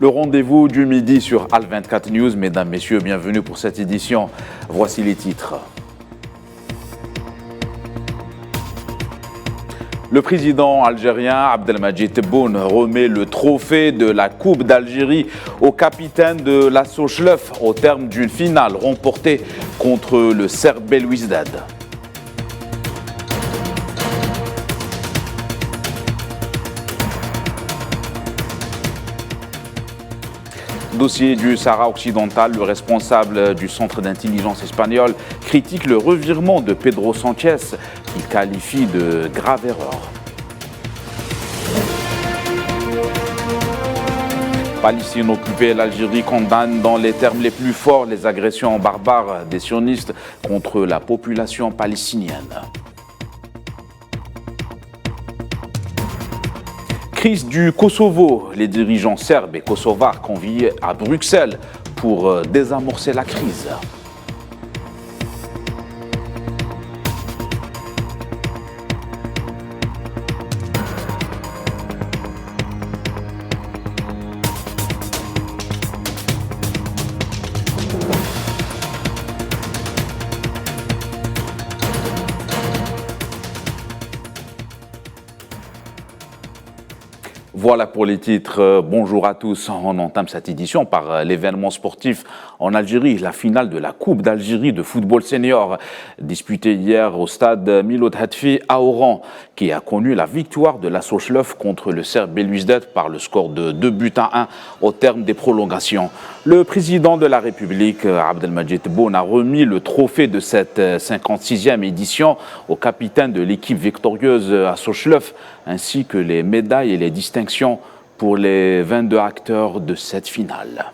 Le rendez-vous du midi sur Al24 News. Mesdames, Messieurs, bienvenue pour cette édition. Voici les titres. Le président algérien Abdelmadjid Tebboune remet le trophée de la Coupe d'Algérie au capitaine de la Sochleuf au terme d'une finale remportée contre le Serbe Belouizdad. Dossier du Sahara occidental, le responsable du centre d'intelligence espagnol critique le revirement de Pedro Sanchez qu'il qualifie de grave erreur. Palestine occupée, l'Algérie condamne dans les termes les plus forts les agressions barbares des sionistes contre la population palestinienne. Crise du Kosovo, les dirigeants serbes et kosovars conviés à Bruxelles pour désamorcer la crise. Voilà pour les titres. Bonjour à tous. On entame cette édition par l'événement sportif en Algérie, la finale de la Coupe d'Algérie de football senior, disputée hier au stade Milot Hatfi à Oran, qui a connu la victoire de la Sochleuf contre le Serbe Belouizdad par le score de 2-1 au terme des prolongations. Le président de la République, Abdelmadjid Tebboune, a remis le trophée de cette 56e édition au capitaine de l'équipe victorieuse à Sochleuf, ainsi que les médailles et les distinctions pour les 22 acteurs de cette finale.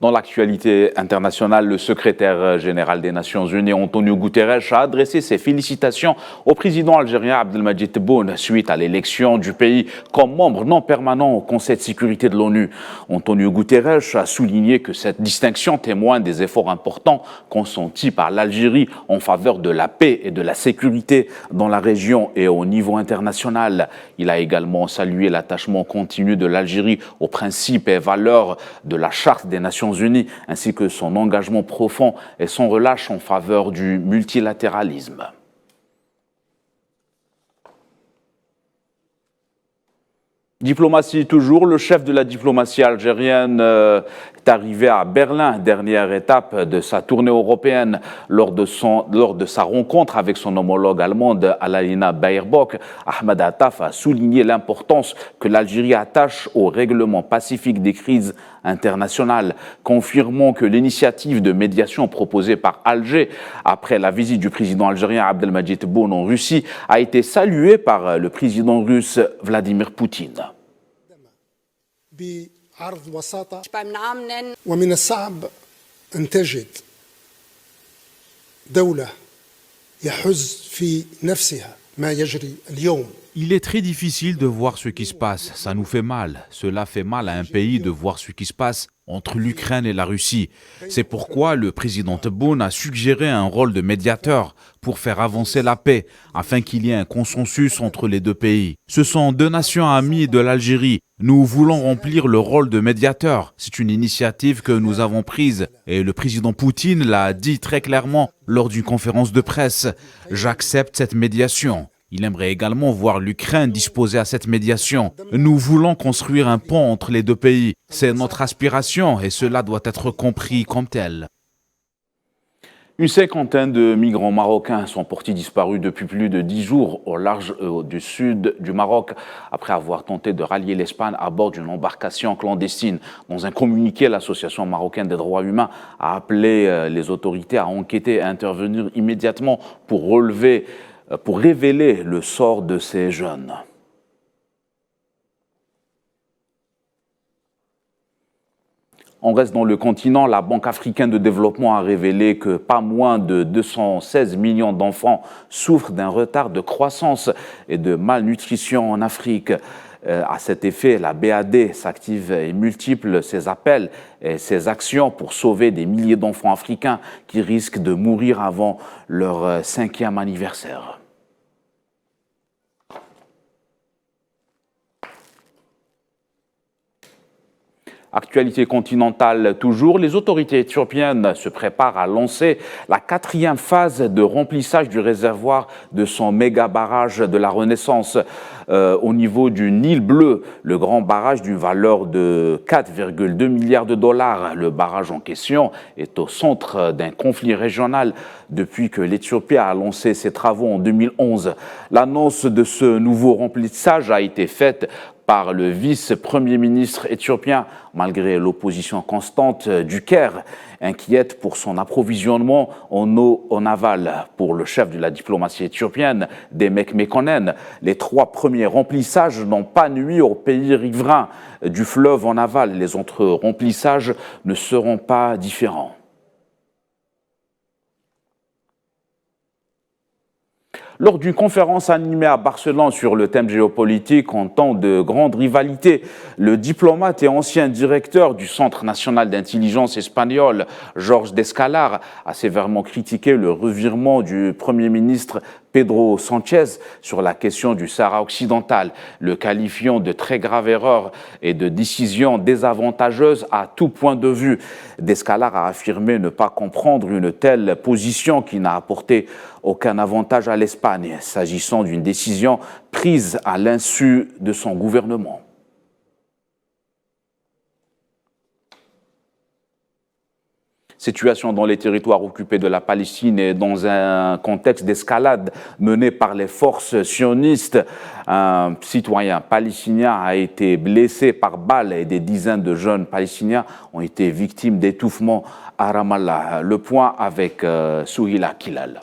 Dans l'actualité internationale, le secrétaire général des Nations Unies, Antonio Guterres, a adressé ses félicitations au président algérien Abdelmadjid Tebboune suite à l'élection du pays comme membre non permanent au Conseil de sécurité de l'ONU. Antonio Guterres a souligné que cette distinction témoigne des efforts importants consentis par l'Algérie en faveur de la paix et de la sécurité dans la région et au niveau international. Il a également salué l'attachement continu de l'Algérie aux principes et valeurs de la Charte des Nations Unies, ainsi que son engagement profond et son relâche en faveur du multilatéralisme. Diplomatie toujours, le chef de la diplomatie algérienne est arrivé à Berlin, dernière étape de sa tournée européenne. Lors de sa rencontre avec son homologue allemande Annalena Baerbock, Ahmed Attaf a souligné l'importance que l'Algérie attache au règlement pacifique des crises internationales, confirmant que l'initiative de médiation proposée par Alger après la visite du président algérien Abdelmadjid Tebboune en Russie a été saluée par le président russe Vladimir Poutine. ومن الصعب أن تجد دولة يحز في نفسها ما يجري اليوم. Il est très difficile de voir ce qui se passe, ça nous fait mal. Cela fait mal à un pays de voir ce qui se passe entre l'Ukraine et la Russie. C'est pourquoi le président Tebboune a suggéré un rôle de médiateur pour faire avancer la paix, afin qu'il y ait un consensus entre les deux pays. Ce sont deux nations amies de l'Algérie. Nous voulons remplir le rôle de médiateur. C'est une initiative que nous avons prise et le président Poutine l'a dit très clairement lors d'une conférence de presse. J'accepte cette médiation. Il aimerait également voir l'Ukraine disposer à cette médiation. Nous voulons construire un pont entre les deux pays. C'est notre aspiration et cela doit être compris comme tel. Une cinquantaine de migrants marocains sont portés disparus depuis plus de 10 jours au large du sud du Maroc après avoir tenté de rallier l'Espagne à bord d'une embarcation clandestine. Dans un communiqué, l'Association marocaine des droits humains a appelé les autorités à enquêter et à intervenir immédiatement pour révéler le sort de ces jeunes. On reste dans le continent. La Banque africaine de développement a révélé que pas moins de 216 millions d'enfants souffrent d'un retard de croissance et de malnutrition en Afrique. À cet effet, la BAD s'active et multiplie ses appels et ses actions pour sauver des milliers d'enfants africains qui risquent de mourir avant leur 5e anniversaire. Actualité continentale toujours, les autorités éthiopiennes se préparent à lancer la 4e phase de remplissage du réservoir de son méga barrage de la Renaissance au niveau du Nil Bleu, le grand barrage d'une valeur de 4,2 milliards de dollars. Le barrage en question est au centre d'un conflit régional depuis que l'Éthiopie a lancé ses travaux en 2011. L'annonce de ce nouveau remplissage a été faite par le vice-premier ministre éthiopien, malgré l'opposition constante du Caire, inquiète pour son approvisionnement en eau en aval. Pour le chef de la diplomatie éthiopienne, Demek Mekonnen, les 3 premiers remplissages n'ont pas nui aux pays riverains du fleuve en aval. Les autres remplissages ne seront pas différents. Lors d'une conférence animée à Barcelone sur le thème géopolitique en temps de grande rivalité, le diplomate et ancien directeur du Centre national d'intelligence espagnol, Jorge Descalar, a sévèrement critiqué le revirement du Premier ministre Pedro Sánchez sur la question du Sahara occidental, le qualifiant de très grave erreur et de décision désavantageuse à tout point de vue. Descalar a affirmé ne pas comprendre une telle position qui n'a apporté aucun avantage à l'Espagne, s'agissant d'une décision prise à l'insu de son gouvernement. Situation dans les territoires occupés de la Palestine et dans un contexte d'escalade menée par les forces sionistes. Un citoyen palestinien a été blessé par balle et des dizaines de jeunes palestiniens ont été victimes d'étouffement à Ramallah. Le point avec Souhila Kilal.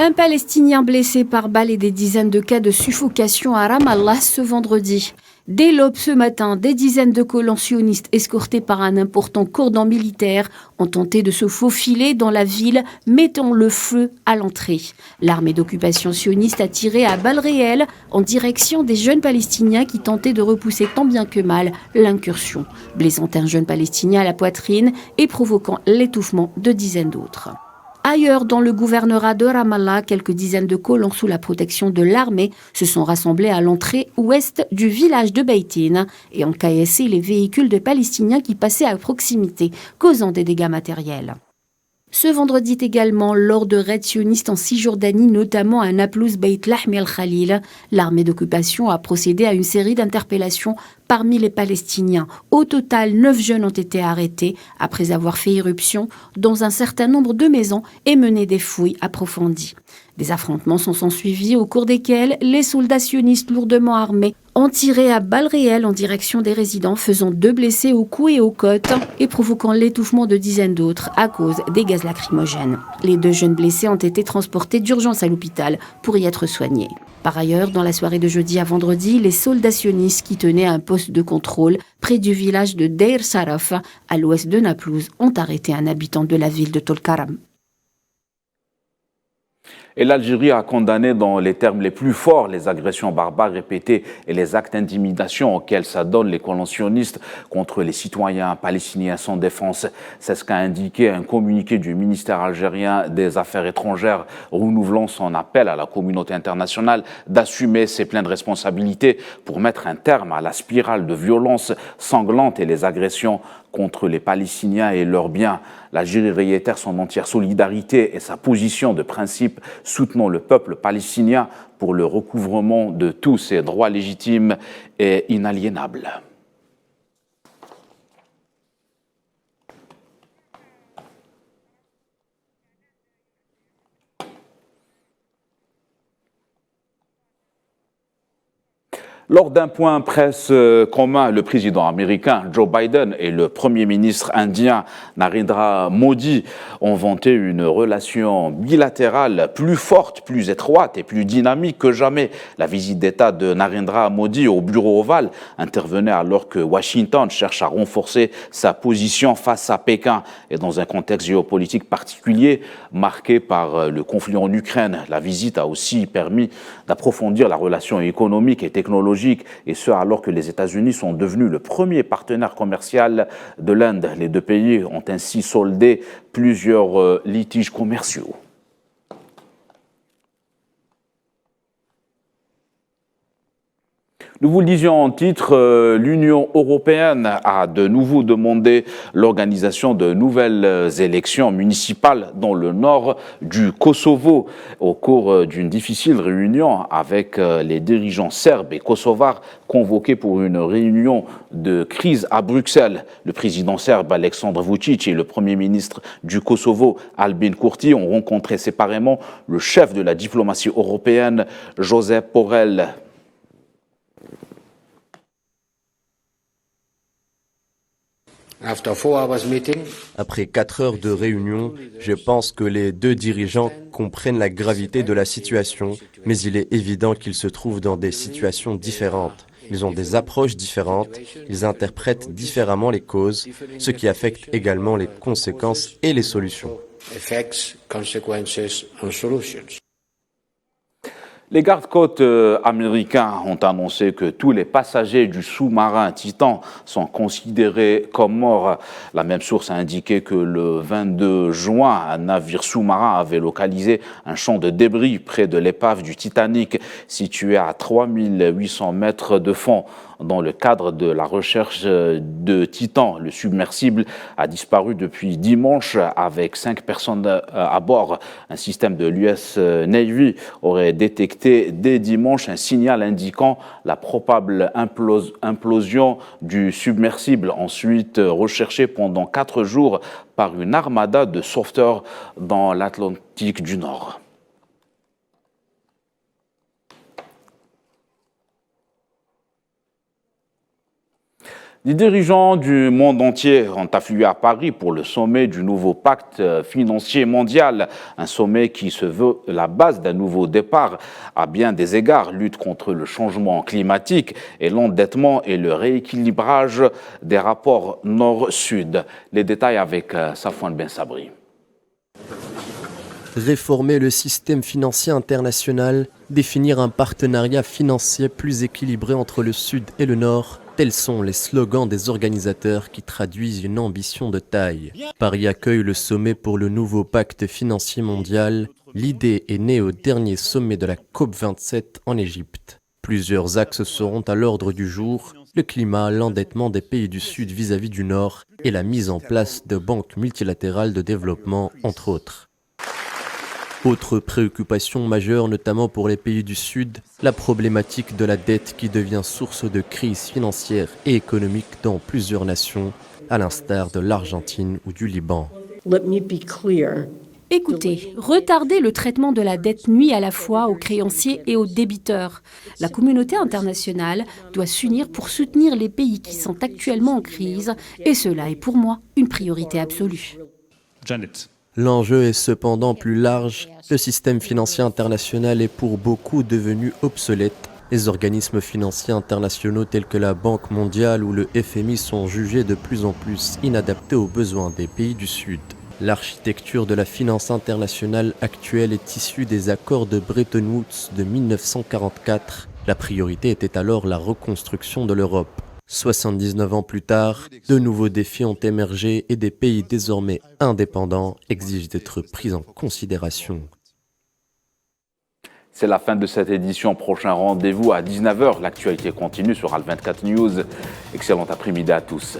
Un Palestinien blessé par balle et des dizaines de cas de suffocation à Ramallah ce vendredi. Dès l'aube ce matin, des dizaines de colons sionistes escortés par un important cordon militaire ont tenté de se faufiler dans la ville, mettant le feu à l'entrée. L'armée d'occupation sioniste a tiré à balles réelles en direction des jeunes Palestiniens qui tentaient de repousser tant bien que mal l'incursion, blessant un jeune Palestinien à la poitrine et provoquant l'étouffement de dizaines d'autres. Ailleurs, dans le gouvernorat de Ramallah, quelques dizaines de colons sous la protection de l'armée se sont rassemblés à l'entrée ouest du village de Beitin et ont caillassé les véhicules de Palestiniens qui passaient à proximité, causant des dégâts matériels. Ce vendredi également, lors de raids sionistes en Cisjordanie, notamment à Naplouse, Beit Lahm el-Khalil, l'armée d'occupation a procédé à une série d'interpellations parmi les Palestiniens. Au total, 9 jeunes ont été arrêtés après avoir fait irruption dans un certain nombre de maisons et mené des fouilles approfondies. Des affrontements sont suivis au cours desquels les soldats sionistes lourdement armés ont tiré à balles réelles en direction des résidents, faisant 2 blessés au cou et aux côtes et provoquant l'étouffement de dizaines d'autres à cause des gaz lacrymogènes. Les 2 jeunes blessés ont été transportés d'urgence à l'hôpital pour y être soignés. Par ailleurs, dans la soirée de jeudi à vendredi, les soldats sionistes qui tenaient un poste de contrôle près du village de Deir Saraf, à l'ouest de Naplouse, ont arrêté un habitant de la ville de Tolkaram. Et l'Algérie a condamné dans les termes les plus forts les agressions barbares répétées et les actes d'intimidation auxquels s'adonnent les colons sionistes contre les citoyens palestiniens sans défense. C'est ce qu'a indiqué un communiqué du ministère algérien des Affaires étrangères, renouvelant son appel à la communauté internationale d'assumer ses pleines responsabilités pour mettre un terme à la spirale de violence sanglante et les agressions contre les Palestiniens et leurs biens. L'Algérie réitère son entière solidarité et sa position de principe soutenant le peuple palestinien pour le recouvrement de tous ses droits légitimes et inaliénables. Lors d'un point presse commun, le président américain Joe Biden et le premier ministre indien Narendra Modi ont vanté une relation bilatérale plus forte, plus étroite et plus dynamique que jamais. La visite d'État de Narendra Modi au bureau ovale intervenait alors que Washington cherche à renforcer sa position face à Pékin et dans un contexte géopolitique particulier marqué par le conflit en Ukraine. La visite a aussi permis d'approfondir la relation économique et technologique technologiques, et ce alors que les États-Unis sont devenus le premier partenaire commercial de l'Inde. Les deux pays ont ainsi soldé plusieurs litiges commerciaux. Nous vous le disions en titre, l'Union européenne a de nouveau demandé l'organisation de nouvelles élections municipales dans le nord du Kosovo au cours d'une difficile réunion avec les dirigeants serbes et kosovars convoqués pour une réunion de crise à Bruxelles. Le président serbe Aleksandar Vučić et le premier ministre du Kosovo Albin Kurti ont rencontré séparément le chef de la diplomatie européenne Josep Borrell. Après 4 heures de réunion, je pense que les deux dirigeants comprennent la gravité de la situation, mais il est évident qu'ils se trouvent dans des situations différentes. Ils ont des approches différentes, ils interprètent différemment les causes, ce qui affecte également les conséquences et les solutions. Les gardes-côtes américains ont annoncé que tous les passagers du sous-marin Titan sont considérés comme morts. La même source a indiqué que le 22 juin, un navire sous-marin avait localisé un champ de débris près de l'épave du Titanic, situé à 3800 mètres de fond. Dans le cadre de la recherche de Titan, le submersible a disparu depuis dimanche avec 5 personnes à bord. Un système de l'US Navy aurait détecté dès dimanche un signal indiquant la probable implosion du submersible, ensuite recherché pendant 4 jours par une armada de sauveteurs dans l'Atlantique du Nord. Les dirigeants du monde entier ont afflué à Paris pour le sommet du nouveau pacte financier mondial, un sommet qui se veut la base d'un nouveau départ à bien des égards, lutte contre le changement climatique et l'endettement et le rééquilibrage des rapports nord-sud. Les détails avec Safwan Ben Sabri. Réformer le système financier international, définir un partenariat financier plus équilibré entre le Sud et le Nord, tels sont les slogans des organisateurs qui traduisent une ambition de taille. Paris accueille le sommet pour le nouveau pacte financier mondial. L'idée est née au dernier sommet de la COP27 en Égypte. Plusieurs axes seront à l'ordre du jour, le climat, l'endettement des pays du Sud vis-à-vis du Nord et la mise en place de banques multilatérales de développement, entre autres. Autre préoccupation majeure, notamment pour les pays du Sud, la problématique de la dette qui devient source de crise financière et économique dans plusieurs nations, à l'instar de l'Argentine ou du Liban. Écoutez, retarder le traitement de la dette nuit à la fois aux créanciers et aux débiteurs. La communauté internationale doit s'unir pour soutenir les pays qui sont actuellement en crise, et cela est pour moi une priorité absolue. Janet. L'enjeu est cependant plus large. Le système financier international est pour beaucoup devenu obsolète. Les organismes financiers internationaux tels que la Banque mondiale ou le FMI sont jugés de plus en plus inadaptés aux besoins des pays du Sud. L'architecture de la finance internationale actuelle est issue des accords de Bretton Woods de 1944. La priorité était alors la reconstruction de l'Europe. 79 ans plus tard, de nouveaux défis ont émergé et des pays désormais indépendants exigent d'être pris en considération. C'est la fin de cette édition. Prochain rendez-vous à 19h. L'actualité continue sur Al 24 News. Excellent après-midi à tous.